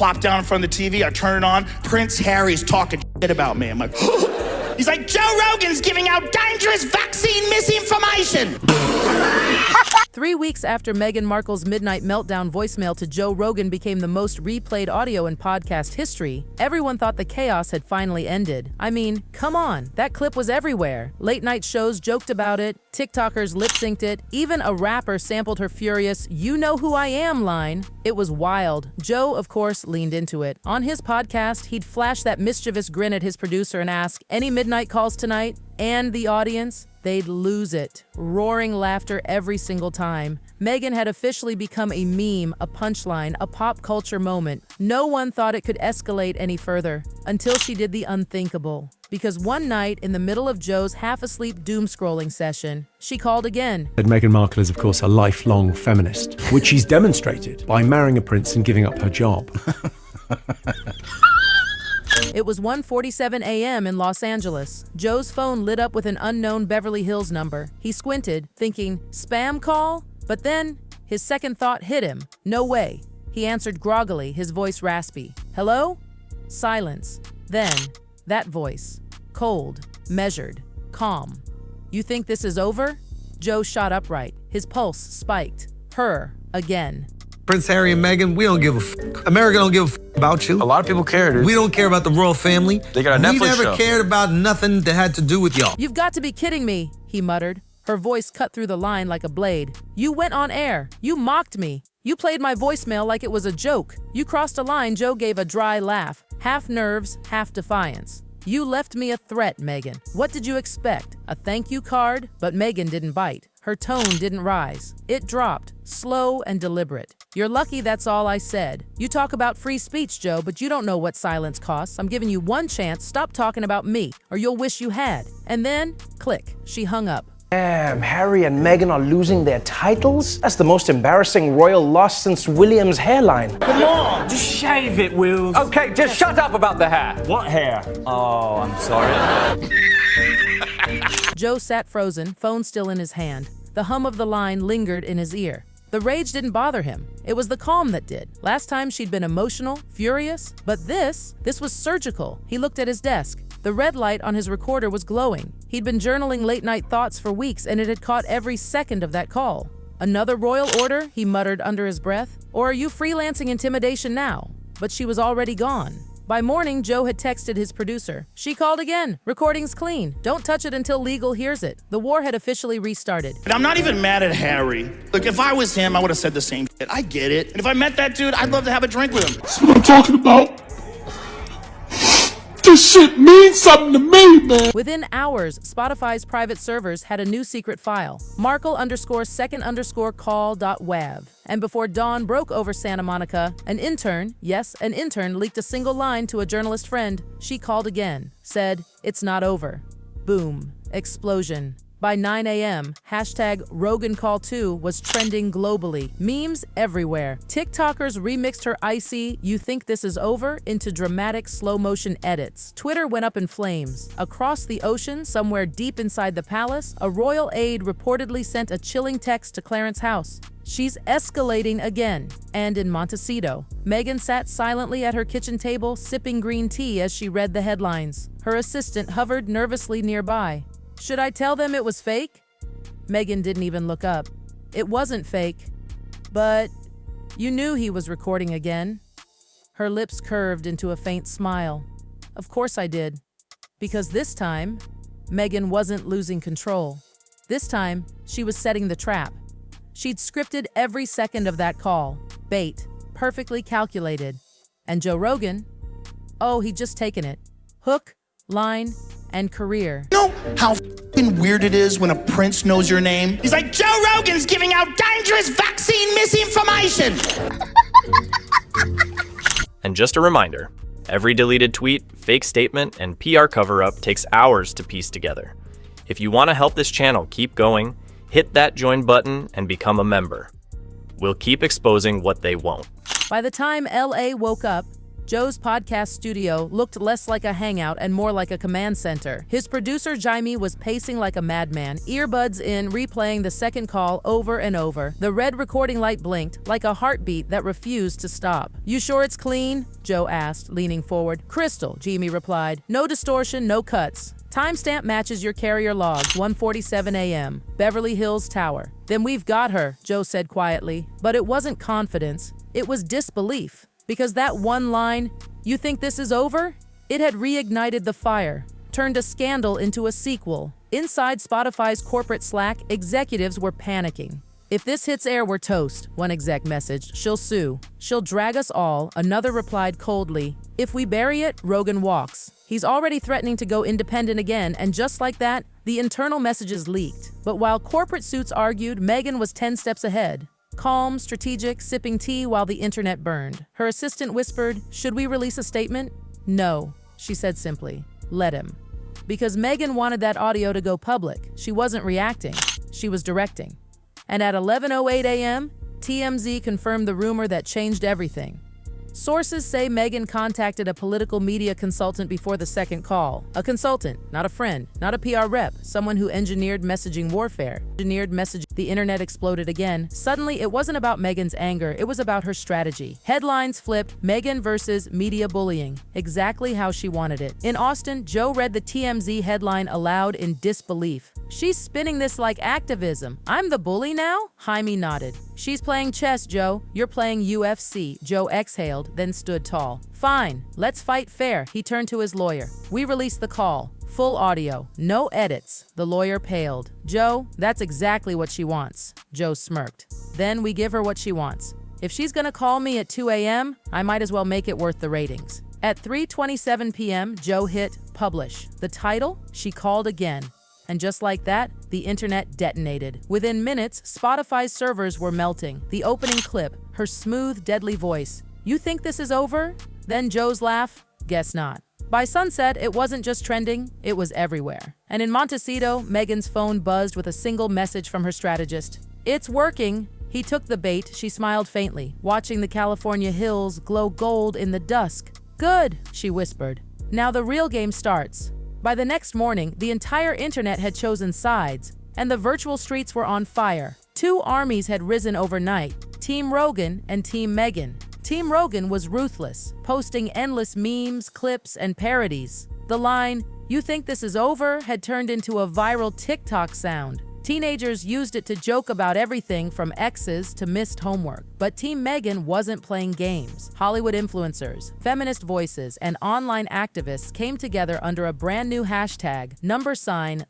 plop down in front of the TV, I turn it on, Prince Harry's talking shit about me. I'm like, he's like, Joe Rogan's giving out dangerous vaccine misinformation. 3 weeks after Meghan Markle's Midnight Meltdown voicemail to Joe Rogan became the most replayed audio in podcast history, everyone thought the chaos had finally ended. I mean, come on, that clip was everywhere. Late-night shows joked about it, TikTokers lip-synced it, even a rapper sampled her furious "You know who I am" line. It was wild. Joe, of course, leaned into it. On his podcast, he'd flash that mischievous grin at his producer and ask, "Any midnight calls tonight?" And the audience, they'd lose it. Roaring laughter every single time. Meghan had officially become a meme, a punchline, a pop culture moment. No one thought it could escalate any further until she did the unthinkable. Because one night, in the middle of Joe's half-asleep doom-scrolling session, she called again. Meghan Markle is, of course, a lifelong feminist, which she's demonstrated by marrying a prince and giving up her job. It was 1:47 a.m. in Los Angeles. Joe's phone lit up with an unknown Beverly Hills number. He squinted, thinking, spam call? But then, his second thought hit him. No way. He answered groggily, his voice raspy. Hello? Silence. Then, that voice. Cold, measured, calm. You think this is over? Joe shot upright. His pulse spiked. Her, again. Prince Harry and Meghan, we don't give a f***. America don't give a f*** about you. A lot of people care, dude. We don't care about the royal family. They got a Netflix show. We never cared about nothing that had to do with y'all. You've got to be kidding me, he muttered. Her voice cut through the line like a blade. You went on air. You mocked me. You played my voicemail like it was a joke. You crossed a line. Joe gave a dry laugh. Half nerves, half defiance. You left me a threat, Meghan. What did you expect? A thank you card? But Meghan didn't bite. Her tone didn't rise. It dropped, slow and deliberate. You're lucky that's all I said. You talk about free speech, Joe, but you don't know what silence costs. I'm giving you one chance. Stop talking about me, or you'll wish you had. And then, click, she hung up. Damn, Harry and Meghan are losing their titles? That's the most embarrassing royal loss since William's hairline. Come on, just shave it, Will. Okay, just shut up about the hair. What hair? Oh, I'm sorry. Joe sat frozen, phone still in his hand. The hum of the line lingered in his ear. The rage didn't bother him. It was the calm that did. Last time she'd been emotional, furious, but this was surgical. He looked at his desk. The red light on his recorder was glowing. He'd been journaling late-night thoughts for weeks, and it had caught every second of that call. Another royal order, he muttered under his breath. Or are you freelancing intimidation now? But she was already gone. By morning, Joe had texted his producer. She called again. Recording's clean. Don't touch it until legal hears it. The war had officially restarted. And I'm not even mad at Harry. Look, if I was him, I would have said the same shit. I get it. And if I met that dude, I'd love to have a drink with him. That's what I'm talking about. This shit means something to me, man. Within hours, Spotify's private servers had a new secret file, Markle_second_call.wav. And before dawn broke over Santa Monica, an intern leaked a single line to a journalist friend. She called again, said, "It's not over." Boom. Explosion. By 9 a.m., hashtag Rogan Call 2 was trending globally. Memes everywhere. TikTokers remixed her icy, "You think this is over?" into dramatic slow-motion edits. Twitter went up in flames. Across the ocean, somewhere deep inside the palace, a royal aide reportedly sent a chilling text to Clarence's house. She's escalating again. And in Montecito, Meghan sat silently at her kitchen table, sipping green tea as she read the headlines. Her assistant hovered nervously nearby. Should I tell them it was fake? Meghan didn't even look up. It wasn't fake, but you knew he was recording again. Her lips curved into a faint smile. Of course I did. Because this time, Meghan wasn't losing control. This time, she was setting the trap. She'd scripted every second of that call. Bait. Perfectly calculated. And Joe Rogan? Oh, he'd just taken it. Hook, line, and career. You know how f***ing weird it is when a prince knows your name? He's like, Joe Rogan's giving out dangerous vaccine misinformation. And just a reminder, every deleted tweet, fake statement, and PR cover-up takes hours to piece together. If you want to help this channel keep going, hit that join button and become a member. We'll keep exposing what they won't. By the time LA woke up, Joe's podcast studio looked less like a hangout and more like a command center. His producer, Jaime, was pacing like a madman, earbuds in, replaying the second call over and over. The red recording light blinked, like a heartbeat that refused to stop. "You sure it's clean?" Joe asked, leaning forward. "Crystal," Jaime replied. "No distortion, no cuts. Timestamp matches your carrier logs, 1:47 a.m., Beverly Hills Tower." "Then we've got her," Joe said quietly. But it wasn't confidence, it was disbelief. Because that one line, "You think this is over?" It had reignited the fire, turned a scandal into a sequel. Inside Spotify's corporate Slack, executives were panicking. "If this hits air, we're toast," one exec messaged. "She'll sue. She'll drag us all," another replied coldly. "If we bury it, Rogan walks. He's already threatening to go independent again," and just like that, the internal messages leaked. But while corporate suits argued, Meghan was 10 steps ahead. Calm, strategic, sipping tea while the internet burned. Her assistant whispered, "Should we release a statement?" "No," she said simply. "Let him." Because Meghan wanted that audio to go public. She wasn't reacting, she was directing. And at 11:08 a.m., TMZ confirmed the rumor that changed everything. Sources say Meghan contacted a political media consultant before the second call. A consultant, not a friend, not a PR rep, someone who engineered messaging warfare. The internet exploded again. Suddenly, it wasn't about Meghan's anger, it was about her strategy. Headlines flipped, Meghan versus media bullying. Exactly how she wanted it. In Austin, Joe read the TMZ headline aloud in disbelief. "She's spinning this like activism. I'm the bully now?" Jaime nodded. "She's playing chess, Joe. You're playing UFC." Joe exhaled, then stood tall. "Fine, let's fight fair." He turned to his lawyer. "We released the call. Full audio. No edits." The lawyer paled. "Joe, that's exactly what she wants." Joe smirked. "Then we give her what she wants. If she's gonna call me at 2 a.m., I might as well make it worth the ratings." At 3:27 p.m., Joe hit publish. The title? She Called Again. And just like that, the internet detonated. Within minutes, Spotify's servers were melting. The opening clip, her smooth, deadly voice. "You think this is over?" Then Joe's laugh. "Guess not." By sunset, it wasn't just trending, it was everywhere. And in Montecito, Meghan's phone buzzed with a single message from her strategist. "It's working." He took the bait, she smiled faintly, watching the California hills glow gold in the dusk. "Good," she whispered. "Now the real game starts." By the next morning, the entire internet had chosen sides, and the virtual streets were on fire. Two armies had risen overnight, Team Rogan and Team Meghan. Team Rogan was ruthless, posting endless memes, clips, and parodies. The line, "You think this is over?" had turned into a viral TikTok sound. Teenagers used it to joke about everything from exes to missed homework. But Team Meghan wasn't playing games. Hollywood influencers, feminist voices, and online activists came together under a brand new hashtag,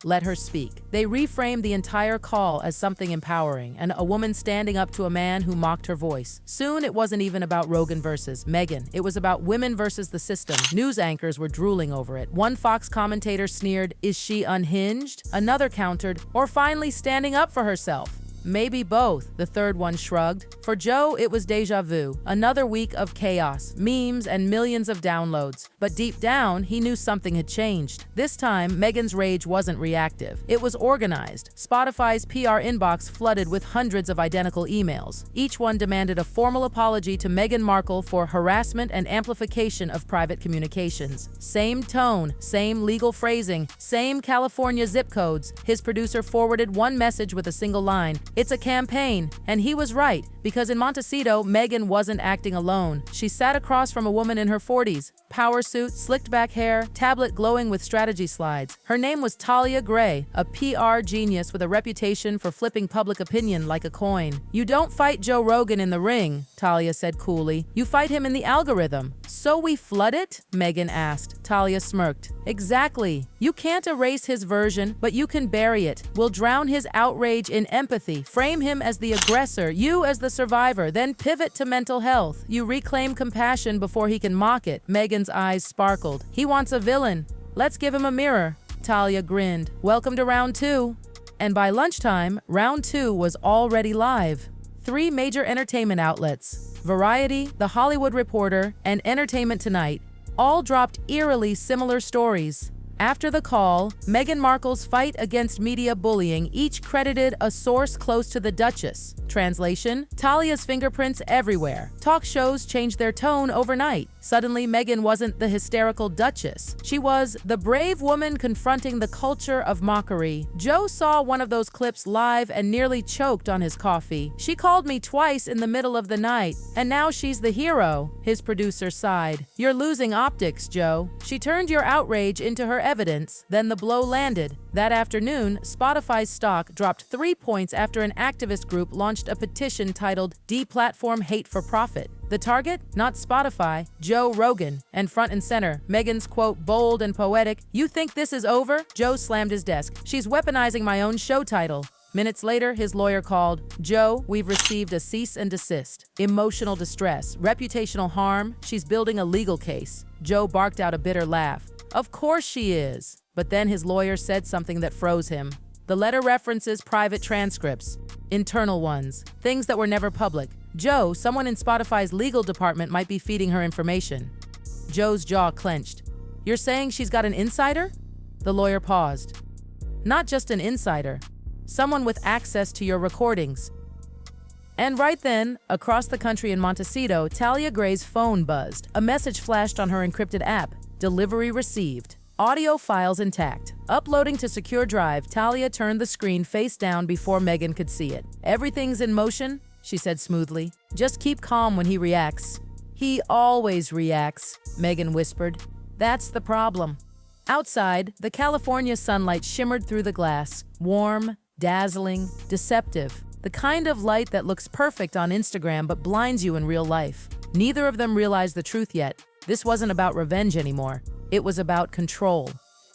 #Let Her Speak. They reframed the entire call as something empowering, and a woman standing up to a man who mocked her voice. Soon it wasn't even about Rogan versus Meghan. It was about women versus the system. News anchors were drooling over it. One Fox commentator sneered, "Is she unhinged?" Another countered, "Or finally standing up for herself?" "Maybe both," the third one shrugged. For Joe, it was déjà vu. Another week of chaos, memes, and millions of downloads. But deep down, he knew something had changed. This time, Meghan's rage wasn't reactive. It was organized. Spotify's PR inbox flooded with hundreds of identical emails. Each one demanded a formal apology to Meghan Markle for harassment and amplification of private communications. Same tone, same legal phrasing, same California zip codes. His producer forwarded one message with a single line. "It's a campaign." And he was right, because in Montecito, Meghan wasn't acting alone. She sat across from a woman in her 40s, power suit, slicked back hair, tablet glowing with strategy slides. Her name was Talia Gray, a PR genius with a reputation for flipping public opinion like a coin. "You don't fight Joe Rogan in the ring," Talia said coolly. "You fight him in the algorithm." "So we flood it?" Meghan asked. Talia smirked. "Exactly. You can't erase his version, but you can bury it. We'll drown his outrage in empathy, frame him as the aggressor, you as the survivor, then pivot to mental health. You reclaim compassion before he can mock it." Meghan's eyes sparkled. "He wants a villain. Let's give him a mirror." Talia grinned. "Welcome to round 2. And by lunchtime, round 2 was already live. 3 major entertainment outlets, Variety, The Hollywood Reporter, and Entertainment Tonight, all dropped eerily similar stories. After the call, Meghan Markle's fight against media bullying each credited a source close to the Duchess. Translation: Talia's fingerprints everywhere. Talk shows changed their tone overnight. Suddenly, Meghan wasn't the hysterical Duchess. She was the brave woman confronting the culture of mockery. Joe saw one of those clips live and nearly choked on his coffee. She called me twice in the middle of the night, and now she's the hero, his producer sighed. You're losing optics, Joe. She turned your outrage into her evidence. Then the blow landed. That afternoon, Spotify's stock dropped 3 points after an activist group launched a petition titled Deplatform Hate for Profit. The target? Not Spotify, Joe Rogan. And front and center, Meghan's quote, bold and poetic, "You think this is over?" Joe slammed his desk. "She's weaponizing my own show title." Minutes later, his lawyer called. "Joe, we've received a cease and desist. Emotional distress, reputational harm. She's building a legal case." Joe barked out a bitter laugh. "Of course she is." But then his lawyer said something that froze him. The letter references private transcripts, internal ones, things that were never public. Joe, someone in Spotify's legal department might be feeding her information. Joe's jaw clenched. "You're saying she's got an insider?" The lawyer paused. "Not just an insider, someone with access to your recordings." And right then, across the country in Montecito, Talia Gray's phone buzzed. A message flashed on her encrypted app. Delivery received. Audio files intact. Uploading to secure drive, Talia turned the screen face down before Meghan could see it. "Everything's in motion," she said smoothly. "Just keep calm when he reacts." "He always reacts," Meghan whispered. "That's the problem." Outside, the California sunlight shimmered through the glass. Warm, dazzling, deceptive. The kind of light that looks perfect on Instagram but blinds you in real life. Neither of them realized the truth yet. This wasn't about revenge anymore. It was about control.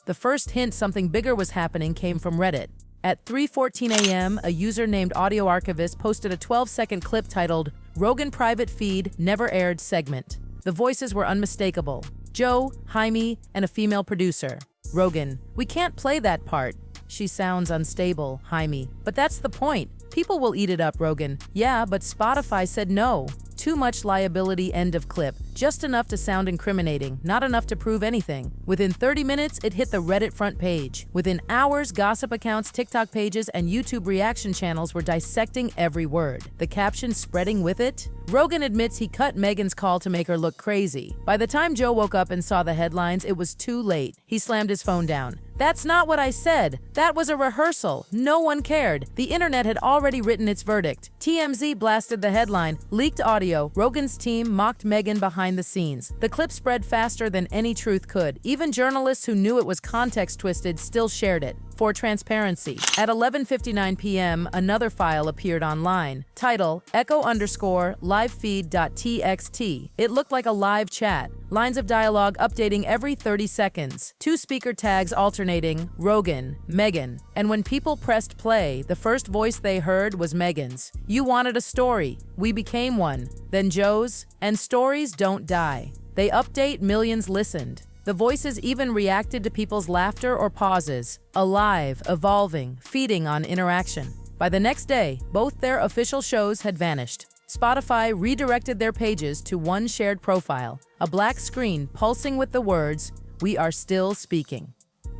The first hint something bigger was happening came from Reddit. At 3:14 a.m., a user named Audio Archivist posted a 12-second clip titled, "Rogan Private Feed Never Aired Segment." The voices were unmistakable. Joe, Jaime, and a female producer. Rogan: "We can't play that part." "She sounds unstable," Jaime. "But that's the point. People will eat it up, Rogan." "Yeah, but Spotify said no." Too much liability, end of clip. Just enough to sound incriminating, not enough to prove anything. Within 30 minutes, it hit the Reddit front page. Within hours, gossip accounts, TikTok pages, and YouTube reaction channels were dissecting every word. The caption spreading with it? Rogan admits he cut Meghan's call to make her look crazy. By the time Joe woke up and saw the headlines, it was too late. He slammed his phone down. "That's not what I said. That was a rehearsal. No one cared. The internet had already written its verdict." TMZ blasted the headline, "Leaked audio. Rogan's team mocked Meghan behind the scenes." The clip spread faster than any truth could. Even journalists who knew it was context twisted still shared it. For transparency, at 11:59 p.m., another file appeared online. Title: echo_livefeed.txt. It looked like a live chat. Lines of dialogue updating every 30 seconds. 2 speaker tags alternating, Rogan, Meghan. And when people pressed play, the first voice they heard was Meghan's. "You wanted a story. We became one." Then Joe's. "And stories don't die. They update, millions listened." The voices even reacted to people's laughter or pauses. Alive, evolving, feeding on interaction. By the next day, both their official shows had vanished. Spotify redirected their pages to one shared profile, a black screen pulsing with the words, "We are still speaking."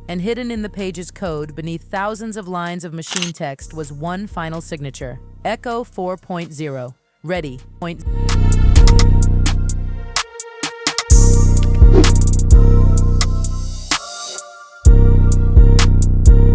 And hidden in the page's code beneath thousands of lines of machine text was one final signature, Echo 4.0. Ready.